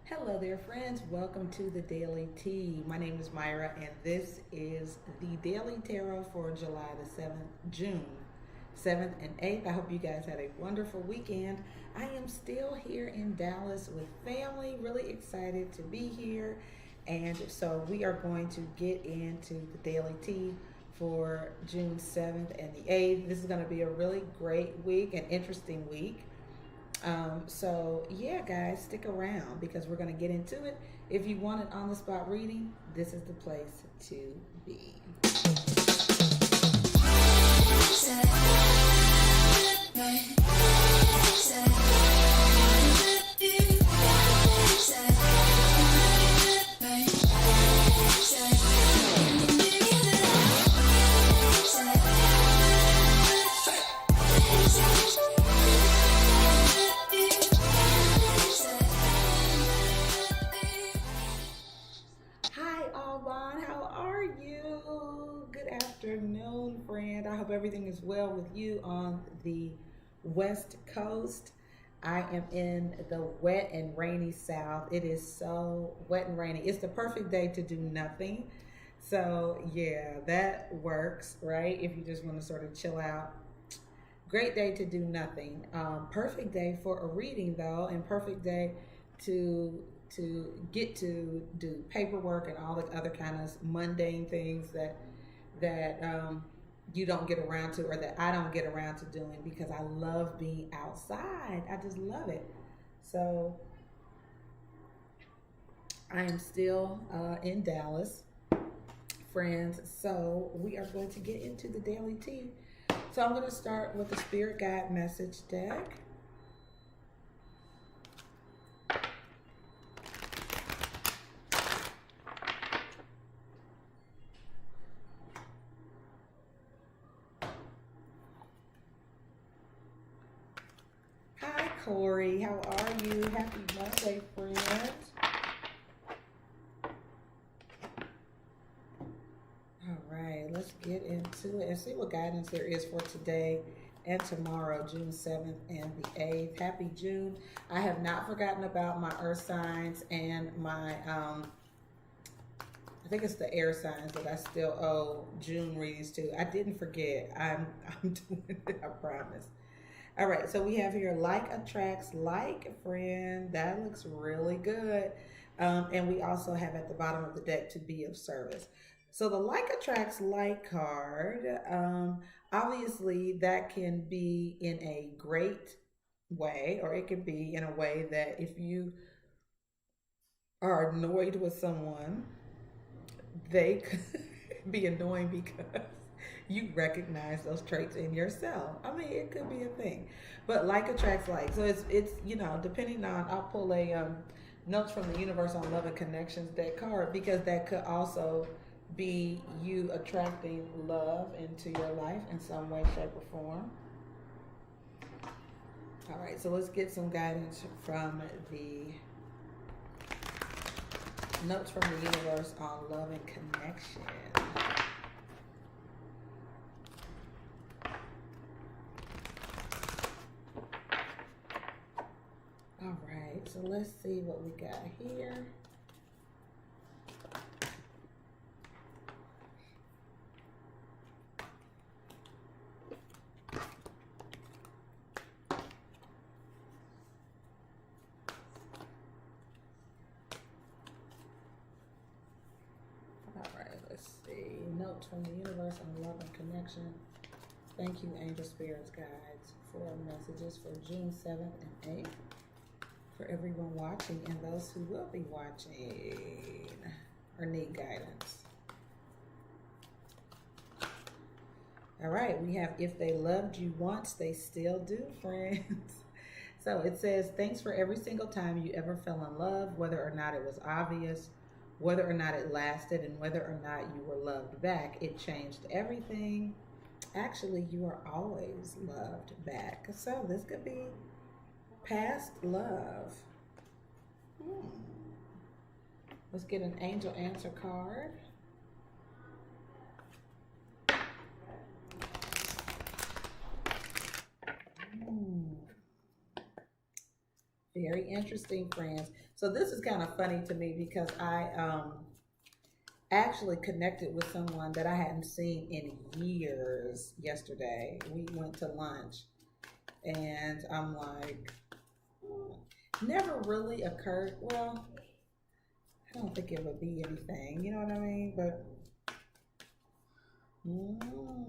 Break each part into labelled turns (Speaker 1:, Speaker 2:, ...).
Speaker 1: Hello there, friends. Welcome to the Daily Tea. My name is Myra, and this is the Daily Tarot for July the 7th, June 7th and 8th. I hope you guys had a wonderful weekend. I am still here in Dallas with family, really excited to be here. And so we are going to get into the Daily Tea for June 7th and the 8th. This is going to be a really great week, an interesting week. So yeah, guys, stick around because we're going to get into it. If you want an on the spot reading, this is the place to be. Afternoon, friend. I hope everything is well with you on the West Coast. I am in the wet and rainy South. It is so wet and rainy. It's the perfect day to do nothing. So, yeah, that works, right? If you just want to sort of chill out. Great day to do nothing. Perfect day for a reading, though, and perfect day to get to do paperwork and all the other kind of mundane things that you don't get around to, or that I don't get around to doing, because I love being outside. I just love it. So I am still in Dallas, friends. So we are going to get into the Daily Tea. So I'm going to start with the Spirit Guide Message deck. Corey, how are you? Happy Monday, friends. All right, let's get into it and see what guidance there is for today and tomorrow, June 7th and the 8th. Happy June. I have not forgotten about my earth signs and my, I think it's the air signs that I still owe June readings to. I didn't forget. I'm doing it, I promise. All right, so we have here like attracts like, friend. That looks really good. And we also have at the bottom of the deck to be of service. So the like attracts like card, obviously that can be in a great way, or it can be in a way that if you are annoyed with someone, they could be annoying because you recognize those traits in yourself. I mean, it could be a thing, but like attracts like. So it's depending on. I'll pull a notes from the universe on love and connections deck card, because that could also be you attracting love into your life in some way, shape, or form. All right, so let's get some guidance from the notes from the universe on love and connection. All right, so let's see what we got here. All right, let's see. Notes from the universe on love and connection. Thank you, angel spirits, guides, for messages for June 7th and 8th. For everyone watching and those who will be watching or need guidance. All right, we have if they loved you once, they still do, friends. So it says, thanks for every single time you ever fell in love, whether or not it was obvious, whether or not it lasted, and whether or not you were loved back. It changed everything. Actually, you are always loved back. So this could be past love. Let's get an angel answer card. Very interesting, friends. So this is kind of funny to me because I actually connected with someone that I hadn't seen in years yesterday. We went to lunch and I'm like, never really occurred. Well, I don't think it would be anything, you know what I mean? But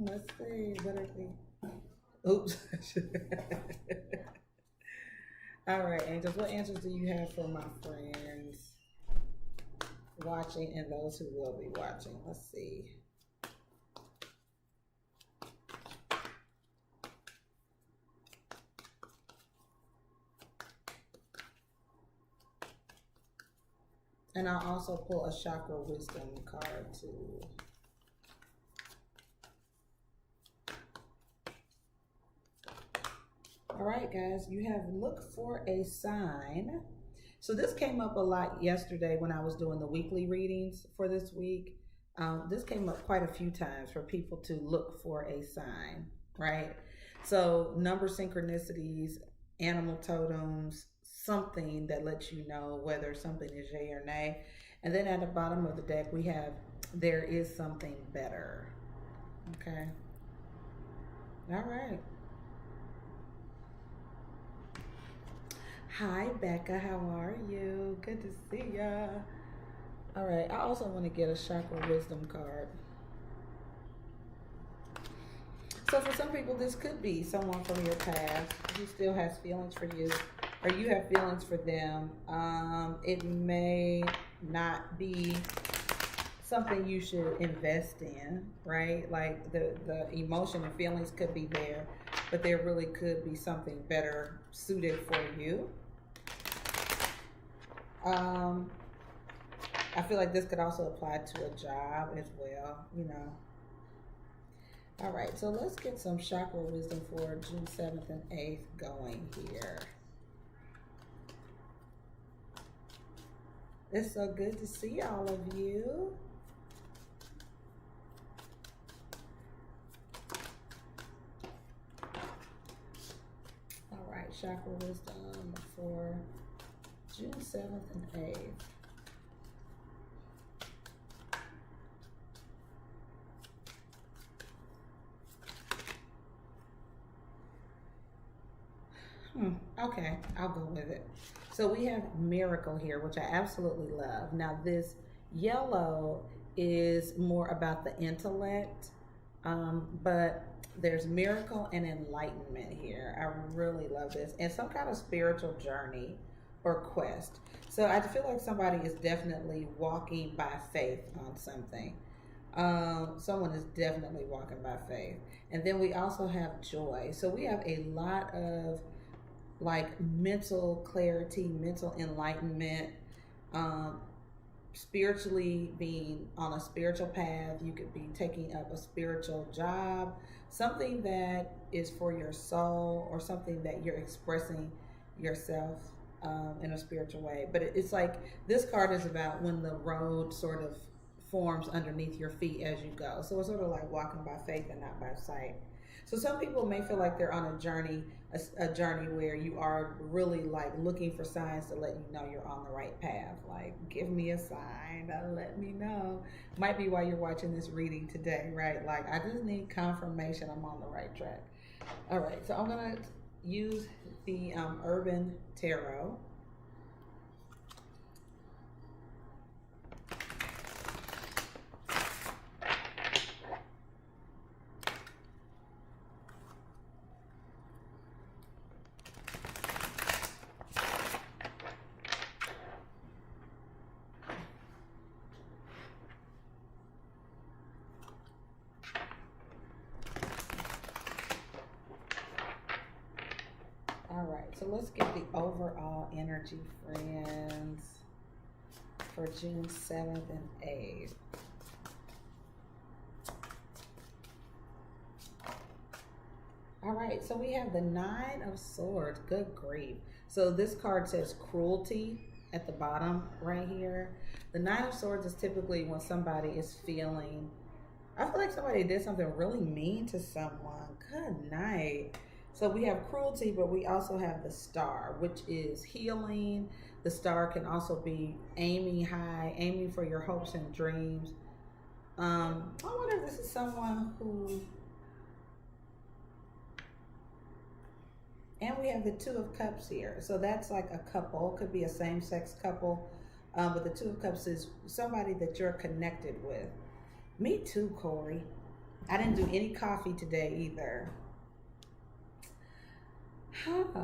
Speaker 1: let's see. What are we? Oops. All right, angels. What answers do you have for my friends watching and those who will be watching? Let's see. And I'll also pull a chakra wisdom card too. All right, guys, you have look for a sign. So this came up a lot yesterday when I was doing the weekly readings for this week. This came up quite a few times for people to look for a sign, right? So number synchronicities, animal totems, something that lets you know whether something is yay or nay. And then at the bottom of the deck, we have there is something better. Okay. All right. Hi, Becca. How are you? Good to see ya. All right. I also want to get a chakra wisdom card. So for some people, this could be someone from your past who still has feelings for you, or you have feelings for them. It may not be something you should invest in, right? Like the emotion and feelings could be there, but there really could be something better suited for you. I feel like this could also apply to a job as well, you know. All right, so let's get some chakra wisdom for June 7th and 8th going here. It's so good to see all of you. All right, chakra wisdom for June 7th and 8th. Okay, I'll go with it. So we have miracle here, which I absolutely love. Now this yellow is more about the intellect, but there's miracle and enlightenment here. I really love this. And some kind of spiritual journey or quest. So I feel like somebody is definitely walking by faith on something. Someone is definitely walking by faith. And then we also have joy. So we have a lot of like mental clarity, mental enlightenment, spiritually being on a spiritual path. You could be taking up a spiritual job, something that is for your soul or something that you're expressing yourself in a spiritual way. But it's like this card is about when the road sort of forms underneath your feet as you go. So it's sort of like walking by faith and not by sight. So some people may feel like they're on a journey where you are really like looking for signs to let you know you're on the right path. Like, give me a sign, let me know. Might be why you're watching this reading today, right? Like, I just need confirmation I'm on the right track. All right, so I'm gonna use the Urban Tarot. All right, so let's get the overall energy, friends, for June 7th and 8th. All right, so we have the Nine of Swords. Good grief. So this card says cruelty at the bottom right here. The Nine of Swords is typically when somebody is feeling, I feel like somebody did something really mean to someone. Good night. So we have cruelty, but we also have the star, which is healing. The star can also be aiming high, aiming for your hopes and dreams. I wonder if this is someone who, and we have the Two of Cups here. So that's like a couple, could be a same sex couple. But the Two of Cups is somebody that you're connected with. Me too, Corey. I didn't do any coffee today either. Huh.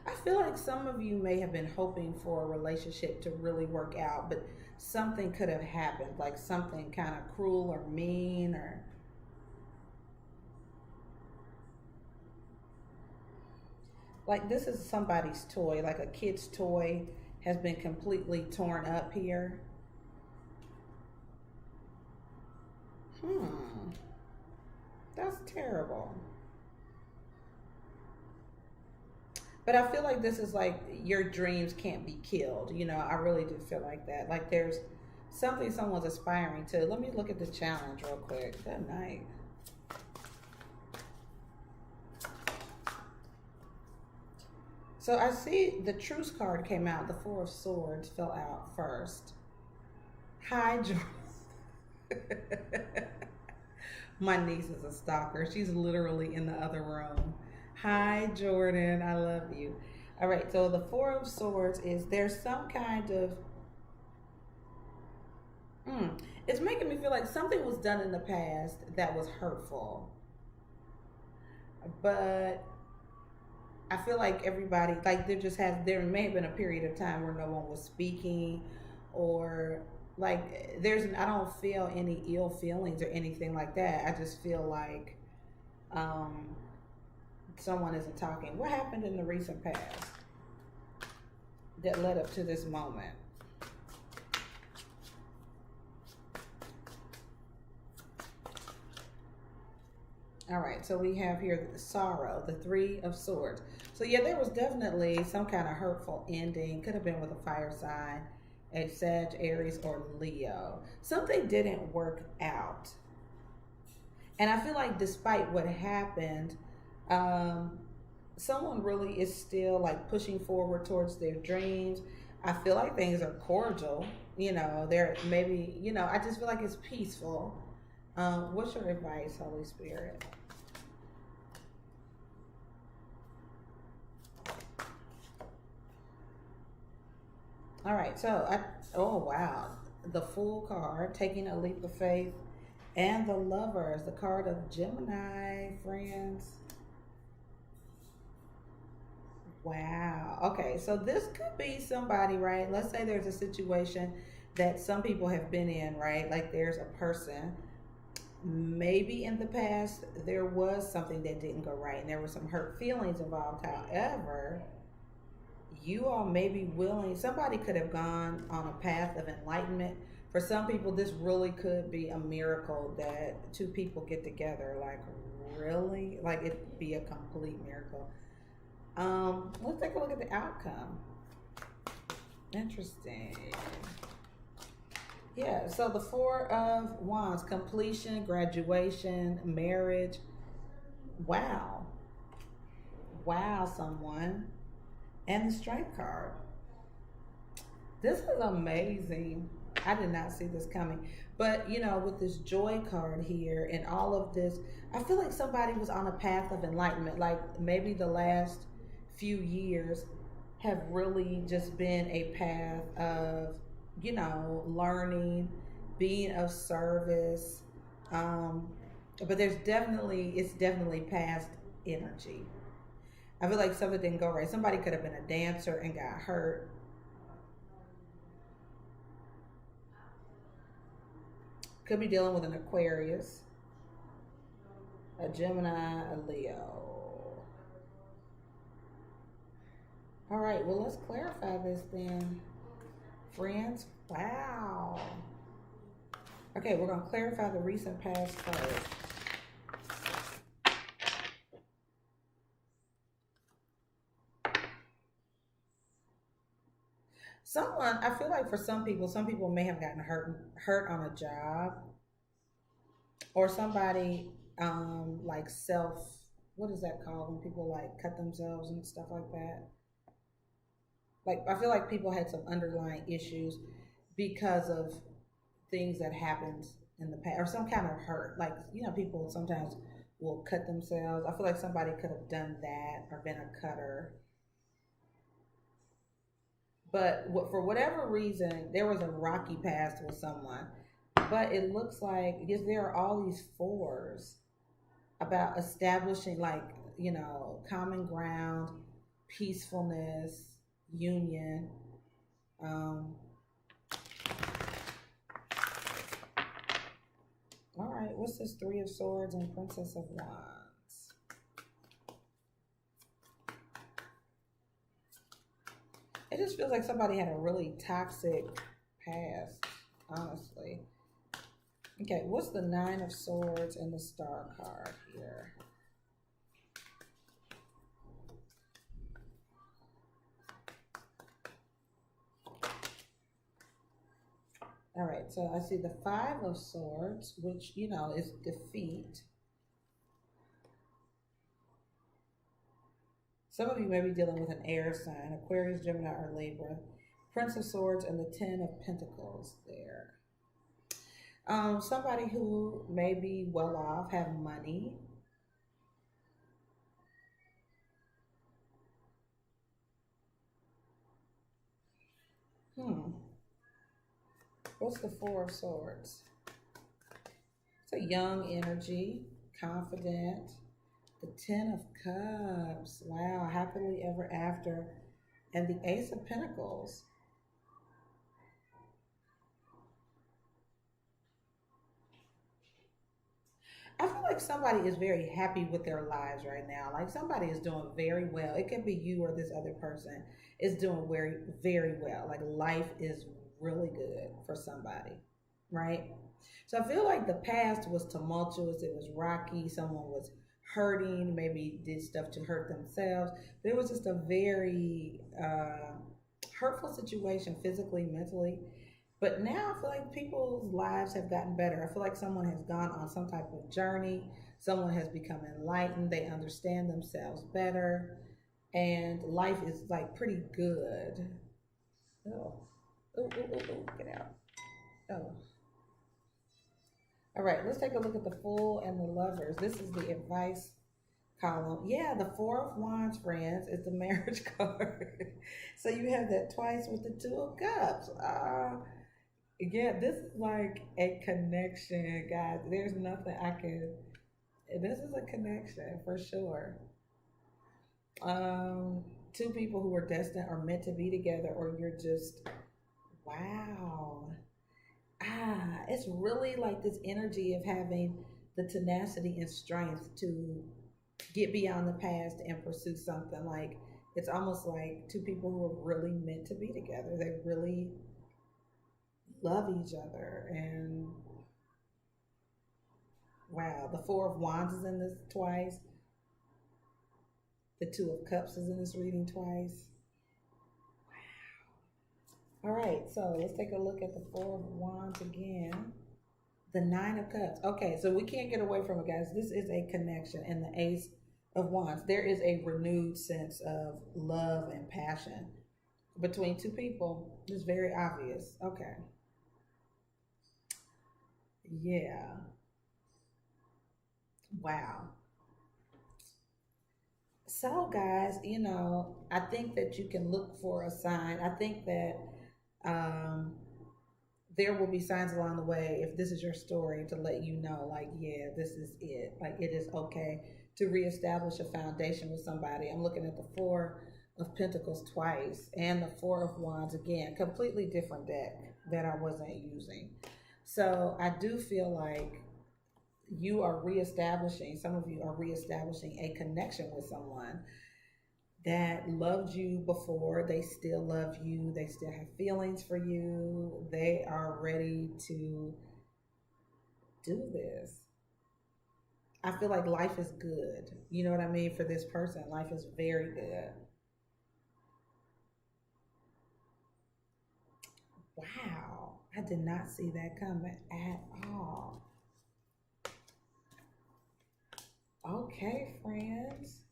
Speaker 1: I feel like some of you may have been hoping for a relationship to really work out, but something could have happened, like something kind of cruel or mean, or like this is somebody's toy, like a kid's toy has been completely torn up here. Hmm, that's terrible. But I feel like this is like your dreams can't be killed. I really do feel like that. Like there's something someone's aspiring to. Let me look at the challenge real quick. Good night. So I see the Truce card came out. The Four of Swords fell out first. Hi, my niece is a stalker. She's literally in the other room. Hi, Jordan. I love you. All right. So the Four of Swords is there's some kind of. It's making me feel like something was done in the past that was hurtful. But I feel like everybody, like there may have been a period of time where no one was speaking, or like I don't feel any ill feelings or anything like that. I just feel like um, someone isn't talking. What happened in the recent past that led up to this moment? All right, so we have here the sorrow, the Three of Swords. So yeah, there was definitely some kind of hurtful ending. Could have been with a fire sign, a Sag, Aries, or Leo. Something didn't work out. And I feel like despite what happened, um, someone really is still like pushing forward towards their dreams. I feel like things are cordial. They're maybe, I just feel like it's peaceful. What's your advice, Holy Spirit? All right, oh wow, the Fool card, taking a leap of faith, and the Lovers, the card of Gemini, friends. Wow. Okay, so this could be somebody, right? Let's say there's a situation that some people have been in, right? Like there's a person, maybe in the past there was something that didn't go right and there were some hurt feelings involved. However, you all may be willing, somebody could have gone on a path of enlightenment. For some people, this really could be a miracle that two people get together. Like, really? Like, it'd be a complete miracle. Let's take a look at the outcome. Interesting. Yeah, so the Four of Wands, completion, graduation, marriage. Wow. Wow, someone. And the Strength card. This is amazing. I did not see this coming. But, with this Joy card here and all of this, I feel like somebody was on a path of enlightenment. Like maybe the last few years have really just been a path of, learning, being of service. Um, but it's definitely past energy. I feel like something didn't go right. Somebody could have been a dancer and got hurt. Could be dealing with an Aquarius, a Gemini, a Leo. All right, well, let's clarify this then, friends. Wow. Okay, we're going to clarify the recent past first. I feel like for some people may have gotten hurt on a job. or somebody like self, what is that called when people like cut themselves and stuff like that? Like I feel like people had some underlying issues because of things that happened in the past or some kind of hurt. Like, you know, people sometimes will cut themselves. I feel like somebody could have done that or been a cutter. But for whatever reason, there was a rocky past with someone. But it looks like, because there are all these fours about establishing, like, you know, common ground, peacefulness, union. Um, all right, what's this Three of Swords and Princess of Wands? It just feels like somebody had a really toxic past, honestly. Okay, what's the Nine of Swords and the Star card here? All right, so I see the Five of Swords, which, you know, is defeat. Some of you may be dealing with an air sign, Aquarius, Gemini, or Libra. Prince of Swords and the Ten of Pentacles there. Somebody who may be well off, have money. Hmm. What's the Four of Swords? It's a young energy, confident. The Ten of Cups. Wow, happily ever after. And the Ace of Pentacles. I feel like somebody is very happy with their lives right now. Like somebody is doing very well. It could be you or this other person is doing very, very well. Like life is really good for somebody, right? So I feel like the past was tumultuous. It was rocky. Someone was hurting, maybe did stuff to hurt themselves. But it was just a very hurtful situation physically, mentally. But now I feel like people's lives have gotten better. I feel like someone has gone on some type of journey. Someone has become enlightened. They understand themselves better. And life is like pretty good. Oh, get out. Oh. All right, let's take a look at the Fool and the Lovers. This is the advice column. Yeah, the Four of Wands, friends, is the marriage card. So you have that twice with the Two of Cups. Yeah, this is like a connection, guys. There's nothing I can. This is a connection for sure. Two people who are destined or meant to be together, or you're just wow. It's really like this energy of having the tenacity and strength to get beyond the past and pursue something. Like it's almost like two people who are really meant to be together. They really love each other, and wow, the Four of Wands is in this twice. The Two of Cups is in this reading twice. All right, so let's take a look at the Four of Wands again. The Nine of Cups. Okay, so we can't get away from it, guys. This is a connection. And the Ace of Wands. There is a renewed sense of love and passion between two people. It's very obvious. Okay. Yeah. Wow. So, guys, you know, I think that you can look for a sign. I think that um, there will be signs along the way if this is your story to let you know, like, yeah, this is it. Like, it is okay to reestablish a foundation with somebody. I'm looking at the Four of Pentacles twice and the Four of Wands again, completely different deck that I wasn't using. So, I do feel like you are reestablishing, some of you are reestablishing a connection with someone that loved you before. They still love you. They still have feelings for you. They are ready to do this. I feel like life is good. You know what I mean? For this person, life is very good. Wow. I did not see that coming at all. Okay, friends.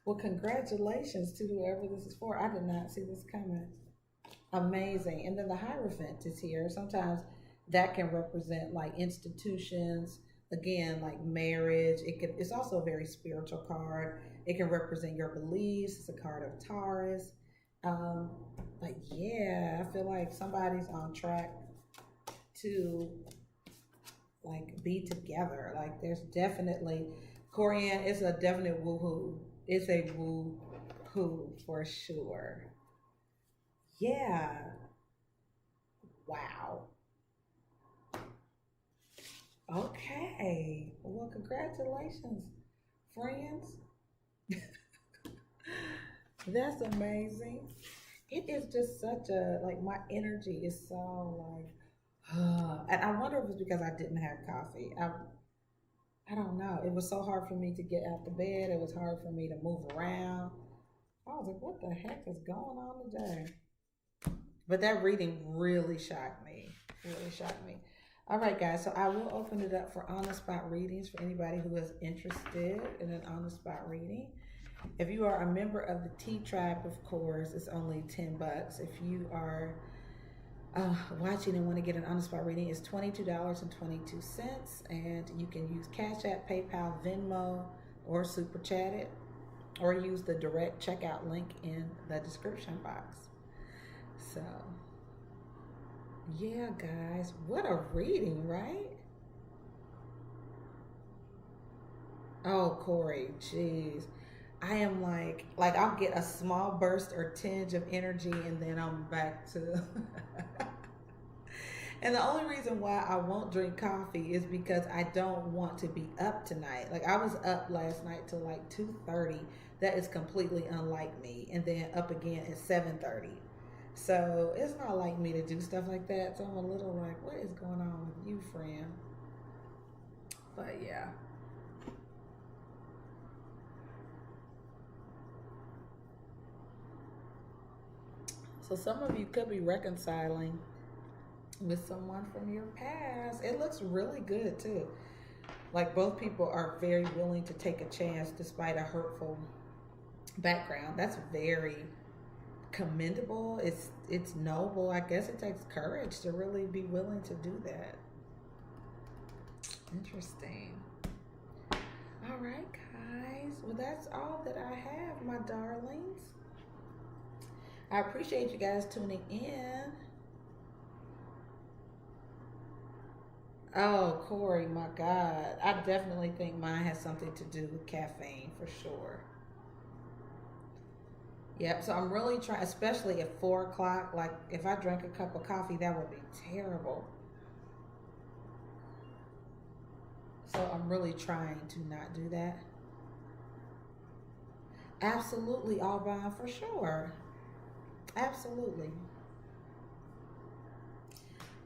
Speaker 1: Well, congratulations to whoever this is for. I did not see this coming. Amazing. And then the Hierophant is here. Sometimes that can represent like institutions, again, like marriage. It's also a very spiritual card. It can represent your beliefs. It's a card of Taurus. Um, but yeah, I feel like somebody's on track to like be together. Like there's definitely Corian, it's a definite woohoo. It's a woohoo for sure. Yeah. Wow. Okay. Well, congratulations, friends. That's amazing. It is just such a like my energy is so like and I wonder if it's because I didn't have coffee. I don't know. It was so hard for me to get out the bed. It was hard for me to move around. I was like, what the heck is going on today? But that reading really shocked me. Really shocked me. All right, guys. So I will open it up for on the spot readings for anybody who is interested in an on the spot reading. If you are a member of the T Tribe, of course, it's only $10. If you are watching and want to get an on the spot reading, it's $22.22, and you can use Cash App, PayPal, Venmo, or Super Chat it, or use the direct checkout link in the description box. So, yeah, guys, what a reading, right? Oh, Corey, jeez. I am like I'll get a small burst or tinge of energy and then I'm back to And the only reason why I won't drink coffee is because I don't want to be up tonight. Like I was up last night till like 2:30. That is completely unlike me. And then up again at 7:30. So it's not like me to do stuff like that. So I'm a little like, what is going on with you, friend? But yeah. So some of you could be reconciling with someone from your past. It looks really good too. Like both people are very willing to take a chance despite a hurtful background. That's very commendable. It's noble. I guess it takes courage to really be willing to do that. Interesting. All right, guys. Well, that's all that I have, my darlings. I appreciate you guys tuning in. Oh, Corey, my God. I definitely think mine has something to do with caffeine for sure. Yep, so I'm really trying, especially at 4 o'clock. Like, if I drank a cup of coffee, that would be terrible. So I'm really trying to not do that. Absolutely, Alban, for sure. Absolutely.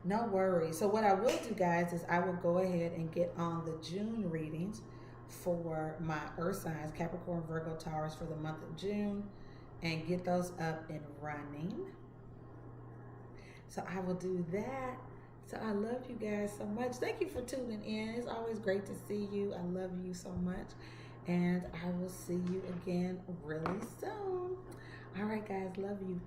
Speaker 1: No worries. So what I will do, guys, is I will go ahead and get on the June readings for my earth signs, Capricorn, Virgo, Taurus, for the month of June, and get those up and running. So I will do that. So I love you guys so much. Thank you for tuning in. It's always great to see you. I love you so much. And I will see you again really soon. All right, guys. Love you.